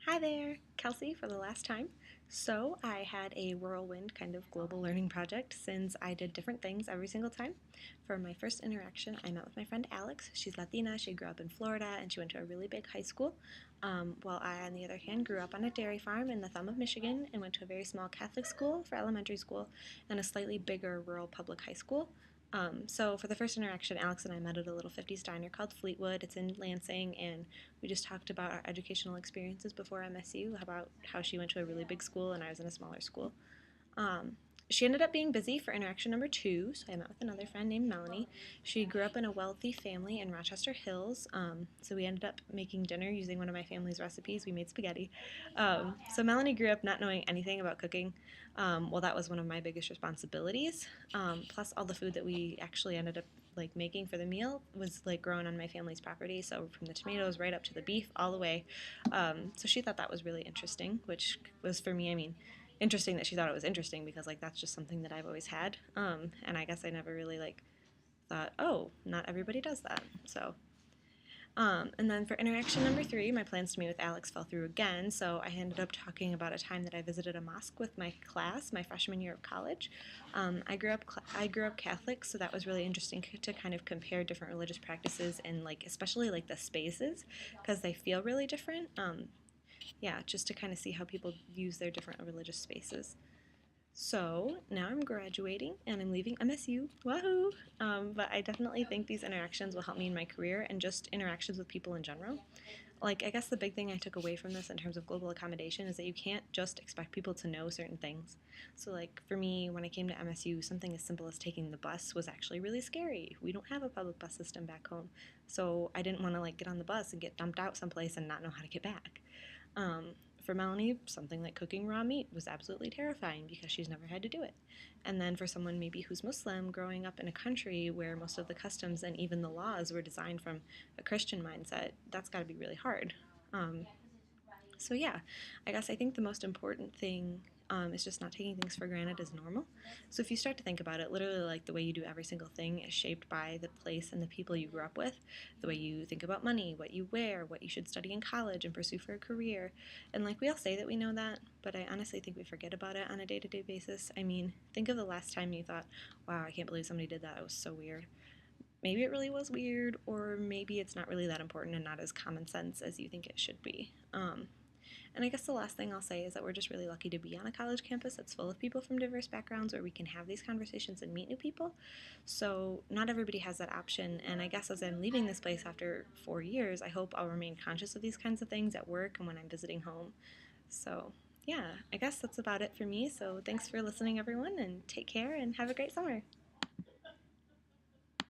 Hi there, Kelsey for the last time. So, I had a whirlwind kind of global learning project since I did different things every single time. For my first interaction, I met with my friend Alex. She's Latina, she grew up in Florida, and she went to a really big high school. While I, on the other hand, grew up on a dairy farm in the thumb of Michigan and went to a very small Catholic school for elementary school and a slightly bigger rural public high school. So for the first interaction, Alex and I met at a little 50s diner called Fleetwood. It's in Lansing, and we just talked about our educational experiences before MSU, about how she went to a really big school and I was in a smaller school. Um, she ended up being busy for interaction number two, so I met with another friend named Melanie. She grew up in a wealthy family in Rochester Hills, so we ended up making dinner using one of my family's recipes. We made spaghetti. So Melanie grew up not knowing anything about cooking. Well, that was one of my biggest responsibilities. Plus, all the food that we actually ended up like making for the meal was like grown on my family's property, so from the tomatoes right up to the beef, all the way. So she thought that was really interesting, which was for me. I mean, interesting that she thought it was interesting because like that's just something that I've always had. And I guess I never really like thought, oh, not everybody does that. And then for interaction number three, my plans to meet with Alex fell through again, so I ended up talking about a time that I visited a mosque with my class, my freshman year of college. I grew up Catholic, so that was really interesting to kind of compare different religious practices and like especially like the spaces because they feel really different. Yeah, just to kind of see how people use their different religious spaces. So now I'm graduating and I'm leaving MSU. Wahoo! But I definitely think these interactions will help me in my career and just interactions with people in general. Like, I guess the big thing I took away from this in terms of global accommodation is that you can't just expect people to know certain things. So, like, for me, when I came to MSU, something as simple as taking the bus was actually really scary. We don't have a public bus system back home. So, I didn't want to, like, get on the bus and get dumped out someplace and not know how to get back. For Melanie, something like cooking raw meat was absolutely terrifying because she's never had to do it. And then for someone maybe who's Muslim, growing up in a country where most of the customs and even the laws were designed from a Christian mindset, that's got to be really hard. Um, so yeah, I guess I think the most important thing is just not taking things for granted as normal. So if you start to think about it, literally like the way you do every single thing is shaped by the place and the people you grew up with, the way you think about money, what you wear, what you should study in college and pursue for a career. And like we all say that we know that, but I honestly think we forget about it on a day-to-day basis. I mean, think of the last time you thought, wow, I can't believe somebody did that. It was so weird. Maybe it really was weird, or maybe it's not really that important and not as common sense as you think it should be. And I guess the last thing I'll say is that we're just really lucky to be on a college campus that's full of people from diverse backgrounds where we can have these conversations and meet new people. So, not everybody has that option. And I guess as I'm leaving this place after 4 years, I hope I'll remain conscious of these kinds of things at work and when I'm visiting home. So, yeah, I guess that's about it for me. So, thanks for listening, everyone, and take care and have a great summer.